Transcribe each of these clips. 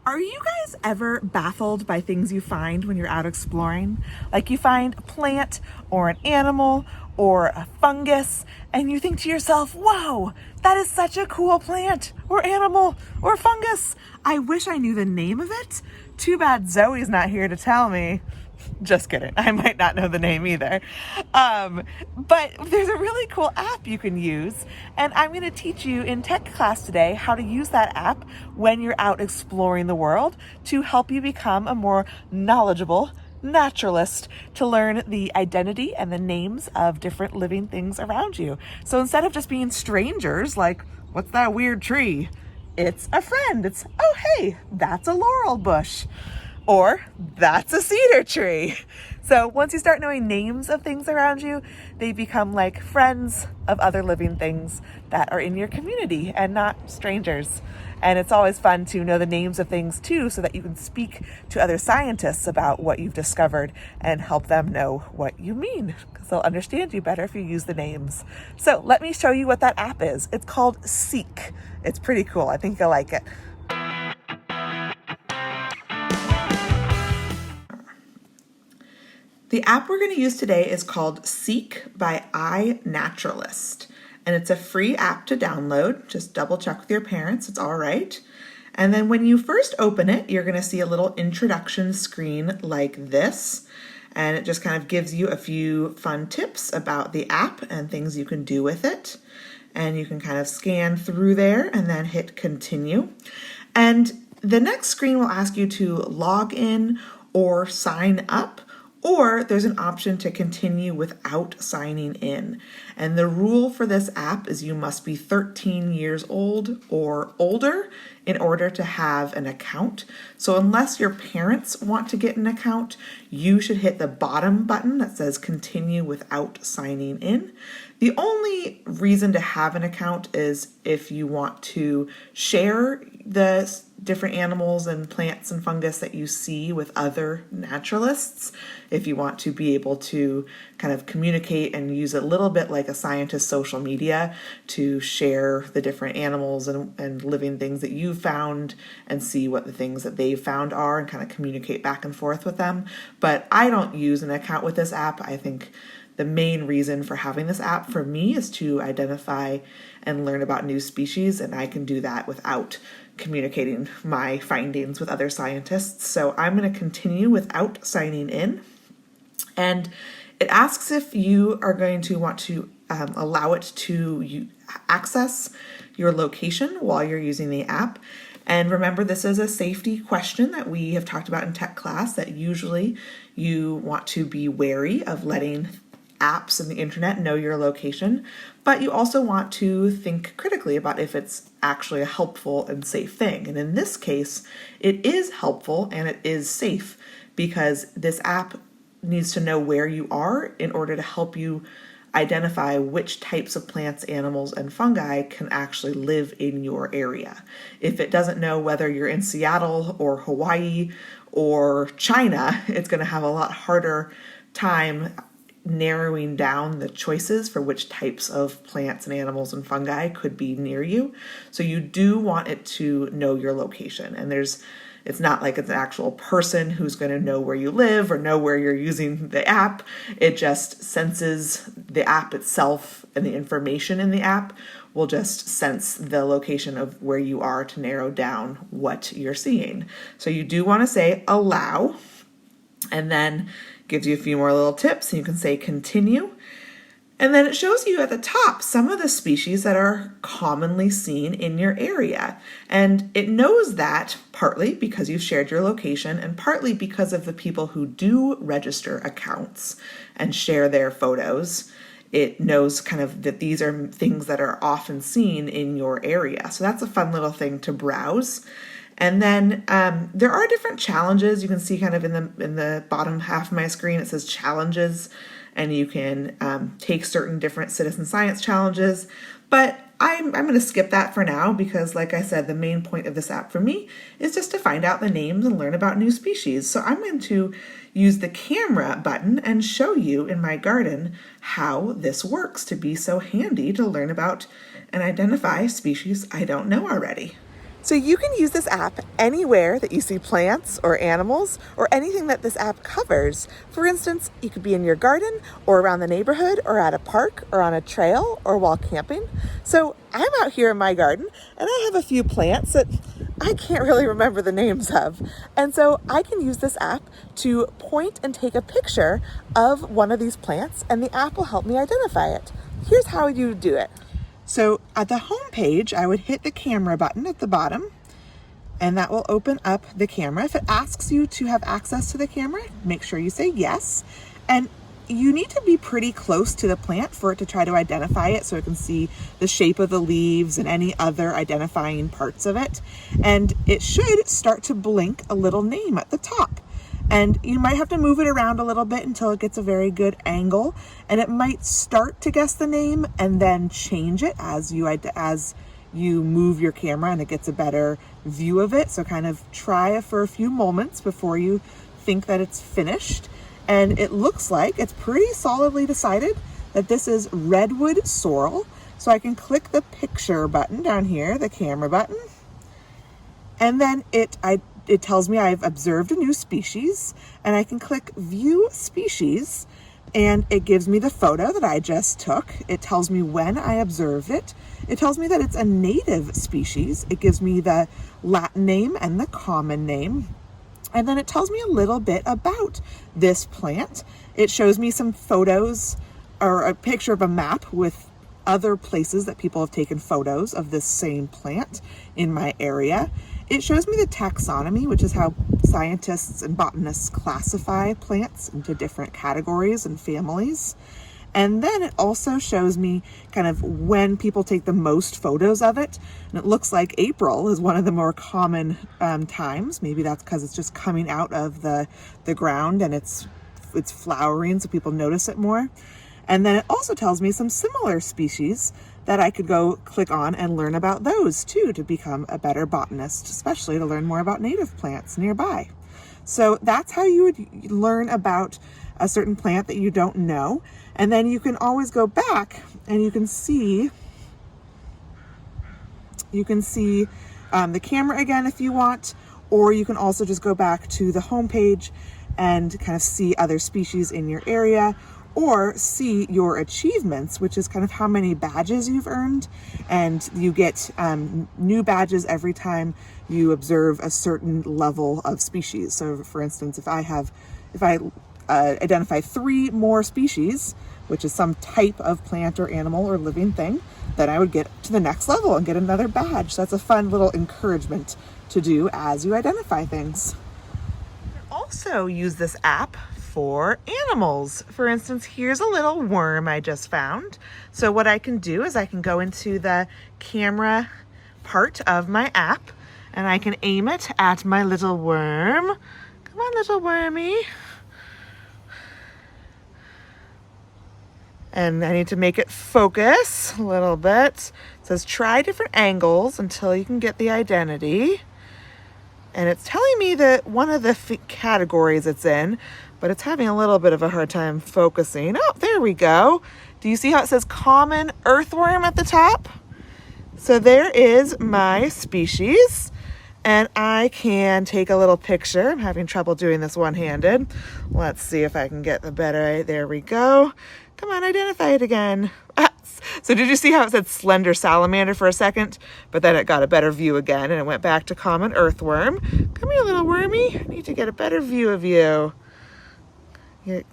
Are you guys ever baffled by things you find when you're out exploring? Like you find a plant or an animal or a fungus and you think to yourself, whoa, that is such a cool plant or animal or fungus. I wish I knew the name of it. Too bad Zoe's not here to tell me. Just kidding. I might not know the name either. But there's a really cool app you can use. And I'm going to teach you in tech class today how to use that app when you're out exploring the world to help you become a more knowledgeable naturalist, to learn the identity and the names of different living things around you. So instead of just being strangers, like, what's that weird tree? It's a friend. It's, oh, hey, that's a laurel bush. Or that's a cedar tree. So once you start knowing names of things around you, they become like friends of other living things that are in your community and not strangers. And it's always fun to know the names of things too, so that you can speak to other scientists about what you've discovered and help them know what you mean, because they'll understand you better if you use the names. So let me show you what that app is. It's called Seek. It's pretty cool. I think you'll like it. The app we're going to use today is called Seek by iNaturalist, and it's a free app to download. Just double check with your parents, it's all right. And then when you first open it, you're going to see a little introduction screen like this, and it just kind of gives you a few fun tips about the app and things you can do with it. And you can kind of scan through there and then hit continue. And the next screen will ask you to log in or sign up. Or there's an option to continue without signing in. And the rule for this app is you must be 13 years old or older in order to have an account. So unless your parents want to get an account, you should hit the bottom button that says continue without signing in. The only reason to have an account is if you want to share the different animals and plants and fungus that you see with other naturalists, if you want to be able to kind of communicate and use a little bit like a scientist's social media to share the different animals and living things that you found and see what the things that they've found are and kind of communicate back and forth with them. But I don't use an account with this app. I think the main reason for having this app for me is to identify and learn about new species, and I can do that without communicating my findings with other scientists. So I'm going to continue without signing in. And it asks if you are going to want to allow it to access your location while you're using the app. And remember, this is a safety question that we have talked about in tech class, that usually you want to be wary of letting apps and the internet know your location, but you also want to think critically about if it's actually a helpful and safe thing. And in this case, it is helpful and it is safe because this app needs to know where you are in order to help you identify which types of plants, animals, and fungi can actually live in your area. If it doesn't know whether you're in Seattle or Hawaii or China, it's going to have a lot harder time narrowing down the choices for which types of plants and animals and fungi could be near you. So you do want it to know your location. And it's not like it's an actual person who's going to know where you live or know where you're using the app. It just senses the app itself, and the information in the app will just sense the location of where you are to narrow down what you're seeing. So you do want to say allow, and then gives you a few more little tips, and you can say continue. And then it shows you at the top some of the species that are commonly seen in your area. And it knows that partly because you've shared your location and partly because of the people who do register accounts and share their photos. It knows kind of that these are things that are often seen in your area. So that's a fun little thing to browse. And then there are different challenges. You can see kind of in the bottom half of my screen, it says challenges, and you can take certain different citizen science challenges. But I'm going to skip that for now because, like I said, the main point of this app for me is just to find out the names and learn about new species. So I'm going to use the camera button and show you in my garden how this works to be so handy to learn about and identify species I don't know already. So you can use this app anywhere that you see plants or animals or anything that this app covers. For instance, you could be in your garden or around the neighborhood or at a park or on a trail or while camping. So I'm out here in my garden and I have a few plants that I can't really remember the names of. And so I can use this app to point and take a picture of one of these plants and the app will help me identify it. Here's how you do it. So at the home page, I would hit the camera button at the bottom and that will open up the camera. If it asks you to have access to the camera, make sure you say yes. And you need to be pretty close to the plant for it to try to identify it so it can see the shape of the leaves and any other identifying parts of it. And it should start to blink a little name at the top. And you might have to move it around a little bit until it gets a very good angle. And it might start to guess the name and then change it as you move your camera and it gets a better view of it. So kind of try it for a few moments before you think that it's finished. And it looks like it's pretty solidly decided that this is redwood sorrel. So I can click the picture button down here, the camera button, and then it tells me I've observed a new species, and I can click view species and it gives me the photo that I just took. It tells me when I observed it. It tells me that it's a native species. It gives me the Latin name and the common name. And then it tells me a little bit about this plant. It shows me some photos or a picture of a map with other places that people have taken photos of this same plant in my area. It shows me the taxonomy, which is how scientists and botanists classify plants into different categories and families. And then it also shows me kind of when people take the most photos of it. And it looks like April is one of the more common times. Maybe that's because it's just coming out of the ground and it's flowering, so people notice it more. And then it also tells me some similar species that I could go click on and learn about those too to become a better botanist, especially to learn more about native plants nearby. So that's how you would learn about a certain plant that you don't know. And then you can always go back and you can see the camera again if you want, or you can also just go back to the home page and kind of see other species in your area, or see your achievements, which is kind of how many badges you've earned. And you get new badges every time you observe a certain level of species. So for instance, if I identify 3 more species, which is some type of plant or animal or living thing, then I would get to the next level and get another badge. So that's a fun little encouragement to do as you identify things. You can also use this app for animals. For instance, here's a little worm I just found. So what I can do is I can go into the camera part of my app and I can aim it at my little worm. Come on, little wormy. And I need to make it focus a little bit. It says try different angles until you can get the identity. And it's telling me that one of the categories it's in, but it's having a little bit of a hard time focusing. Oh, there we go. Do you see how it says common earthworm at the top? So there is my species, and I can take a little picture. I'm having trouble doing this one-handed. Let's see if I can get the better. There we go. Come on, identify it again. So did you see how it said slender salamander for a second, but then it got a better view again and it went back to common earthworm. Come here, little wormy. I need to get a better view of you. You're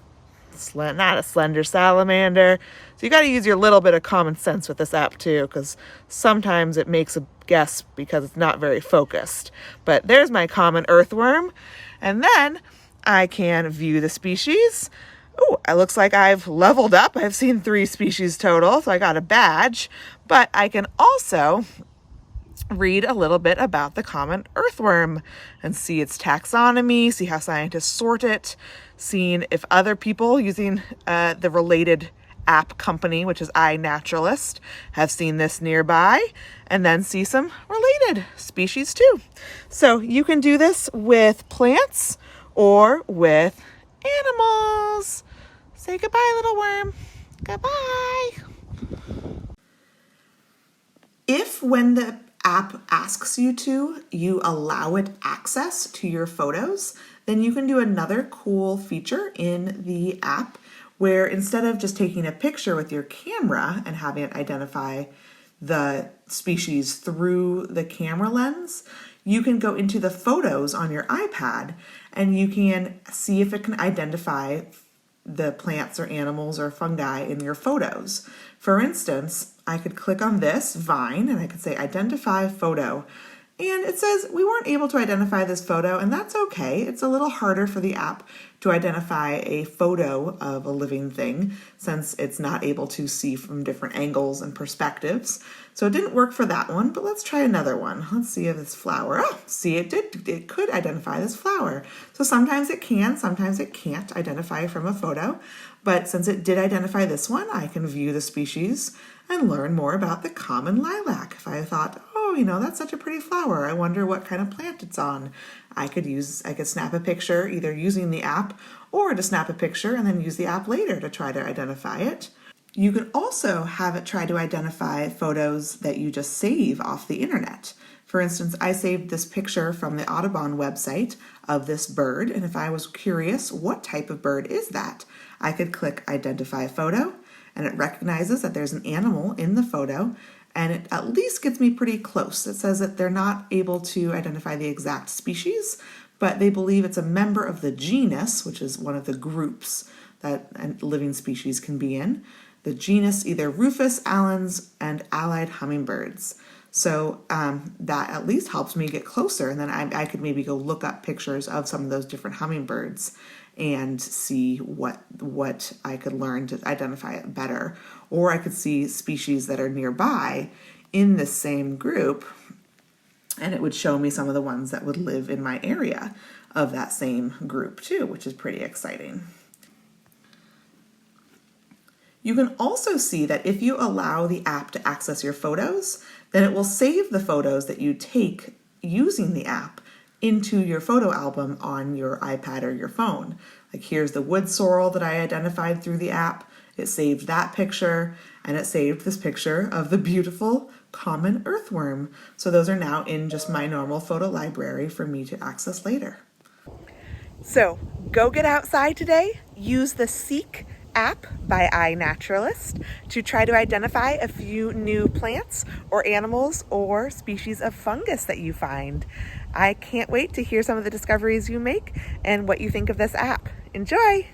not a slender salamander. So you got to use your little bit of common sense with this app too, because sometimes it makes a guess because it's not very focused. But there's my common earthworm. And then I can view the species. Oh, it looks like I've leveled up. I've seen 3 species total, so I got a badge. But I can also read a little bit about the common earthworm and see its taxonomy, see how scientists sort it, seeing if other people using the related app company, which is iNaturalist, have seen this nearby, and then see some related species too. So you can do this with plants or with animals. Say goodbye, little worm. Goodbye. If when the app asks you to, you allow it access to your photos, then you can do another cool feature in the app where instead of just taking a picture with your camera and having it identify the species through the camera lens, you can go into the photos on your iPad and you can see if it can identify the plants or animals or fungi in your photos. For instance, I could click on this vine and I could say identify photo. And it says we weren't able to identify this photo, and that's okay. It's a little harder for the app to identify a photo of a living thing since it's not able to see from different angles and perspectives. So it didn't work for that one, but let's try another one. Let's see if this flower, oh, see it could identify this flower. So sometimes it can, sometimes it can't identify from a photo, but since it did identify this one, I can view the species and learn more about the common lilac. If I thought, oh, that's such a pretty flower, I wonder what kind of plant it's on. I could snap a picture either using the app or to snap a picture and then use the app later to try to identify it. You can also have it try to identify photos that you just save off the internet. For instance, I saved this picture from the Audubon website of this bird, and if I was curious what type of bird is that, I could click Identify Photo, and it recognizes that there's an animal in the photo, and it at least gets me pretty close. It says that they're not able to identify the exact species, but they believe it's a member of the genus, which is one of the groups that a living species can be in. The genus, either Rufus, Allens, and allied hummingbirds. So that at least helps me get closer, and then I could maybe go look up pictures of some of those different hummingbirds and see what I could learn to identify it better. Or I could see species that are nearby in the same group, and it would show me some of the ones that would live in my area of that same group too, which is pretty exciting. You can also see that if you allow the app to access your photos, then it will save the photos that you take using the app into your photo album on your iPad or your phone. Like here's the wood sorrel that I identified through the app. It saved that picture, and it saved this picture of the beautiful common earthworm. So those are now in just my normal photo library for me to access later. So go get outside today, use the Seek app by iNaturalist to try to identify a few new plants or animals or species of fungus that you find. I can't wait to hear some of the discoveries you make and what you think of this app. Enjoy!